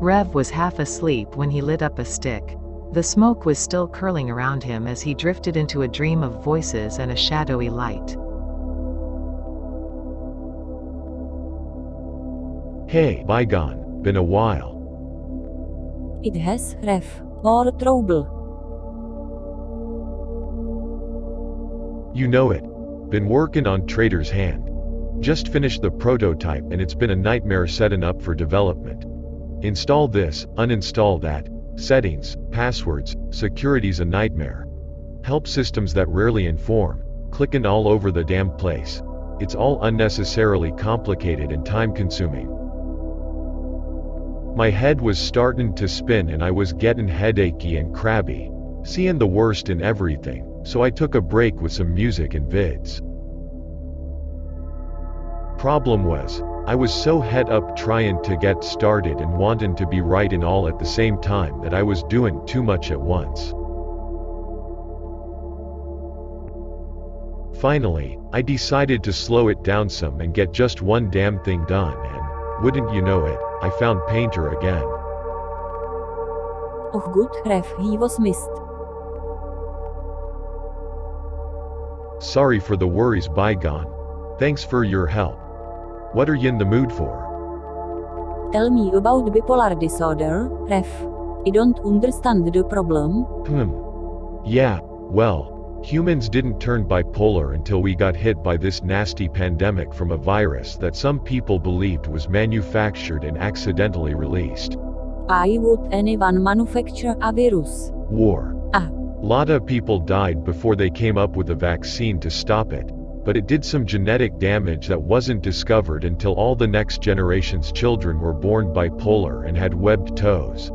Rev was half asleep when he lit up a stick. The smoke was still curling around him as he drifted into a dream of voices and a shadowy light. Hey, Bygone, been a while. It has, Rev. More trouble. You know it. Been working on Trader's Hand. Just finished the prototype and it's been a nightmare setting up for development. Install this, uninstall that, settings, passwords, security's a nightmare. Help systems that rarely inform, clicking all over the damn place. It's all unnecessarily complicated and time-consuming. My head was starting to spin and I was getting headachy and crabby, seeing the worst in everything, so I took a break with some music and vids. Problem was, I was so head up trying to get started and wanting to be right in all at the same time that I was doing too much at once. Finally, I decided to slow it down some and get just one damn thing done, and, wouldn't you know it, I found Painter again. Oh good, Rev, he was missed. Sorry for the worries, Bygone. Thanks for your help. What are you in the mood for? Tell me about bipolar disorder, Rev. I don't understand the problem. Yeah, well, humans didn't turn bipolar until we got hit by this nasty pandemic from a virus that some people believed was manufactured and accidentally released. Why would anyone manufacture a virus? War. Ah. Lot of people died before they came up with a vaccine to stop it, but it did some genetic damage that wasn't discovered until all the next generation's children were born bipolar and had webbed toes.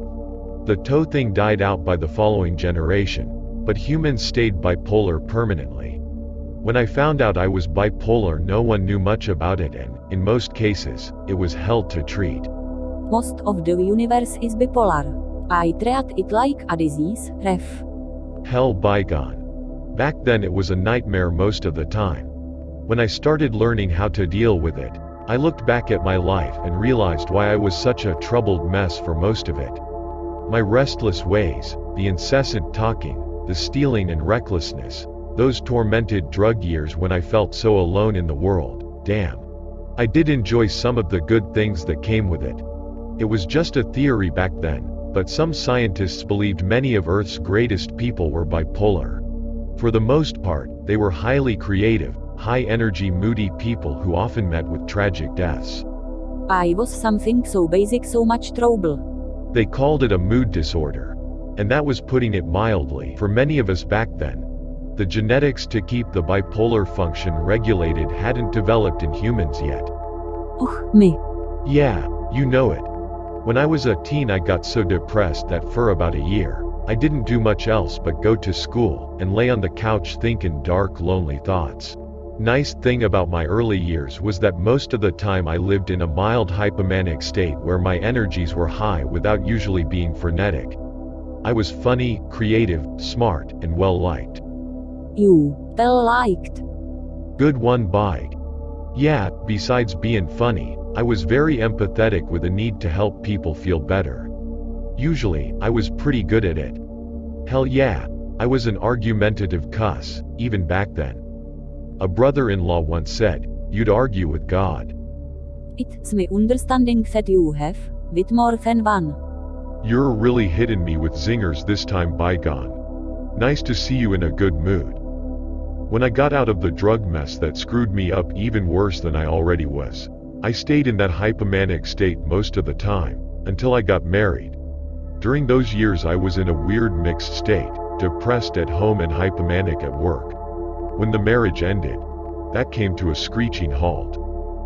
The toe thing died out by the following generation, but humans stayed bipolar permanently. When I found out I was bipolar, no one knew much about it and, in most cases, it was hell to treat. Most of the universe is bipolar. I treat it like a disease, Rev. Hell, Bygone. Back then it was a nightmare most of the time. When I started learning how to deal with it, I looked back at my life and realized why I was such a troubled mess for most of it. My restless ways, the incessant talking, the stealing and recklessness, those tormented drug years when I felt so alone in the world, damn. I did enjoy some of the good things that came with it. It was just a theory back then, but some scientists believed many of Earth's greatest people were bipolar. For the most part, they were highly creative, high-energy, moody people who often met with tragic deaths. I was something so basic, so much trouble. They called it a mood disorder. And that was putting it mildly. For many of us back then, the genetics to keep the bipolar function regulated hadn't developed in humans yet. Oh, me. Yeah, you know it. When I was a teen I got so depressed that for about a year, I didn't do much else but go to school and lay on the couch thinking dark, lonely thoughts. Nice thing about my early years was that most of the time I lived in a mild hypomanic state where my energies were high without usually being frenetic. I was funny, creative, smart, and well-liked. You, well-liked. Good one, Big. Yeah, besides being funny, I was very empathetic with a need to help people feel better. Usually, I was pretty good at it. Hell yeah, I was an argumentative cuss, even back then. A brother-in-law once said, "You'd argue with God." It's my understanding that you have, with more than one. You're really hitting me with zingers this time, Bygone. Nice to see you in a good mood. When I got out of the drug mess that screwed me up even worse than I already was, I stayed in that hypomanic state most of the time, until I got married. During those years I was in a weird mixed state, depressed at home and hypomanic at work. When the marriage ended, that came to a screeching halt.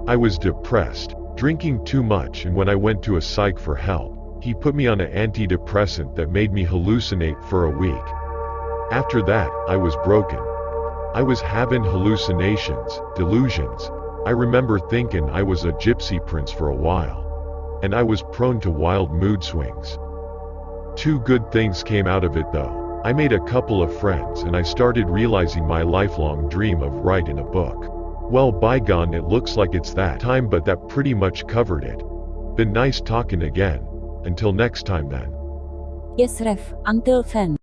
I was depressed, drinking too much, and when I went to a psych for help, he put me on an antidepressant that made me hallucinate for a week. After that, I was broken. I was having hallucinations, delusions. I remember thinking I was a gypsy prince for a while. And I was prone to wild mood swings. Two good things came out of it though. I made a couple of friends and I started realizing my lifelong dream of writing a book. Well, Bygone, it looks like it's that time, but that pretty much covered it. Been nice talking again. Until next time then. Yes, Rev. Until then.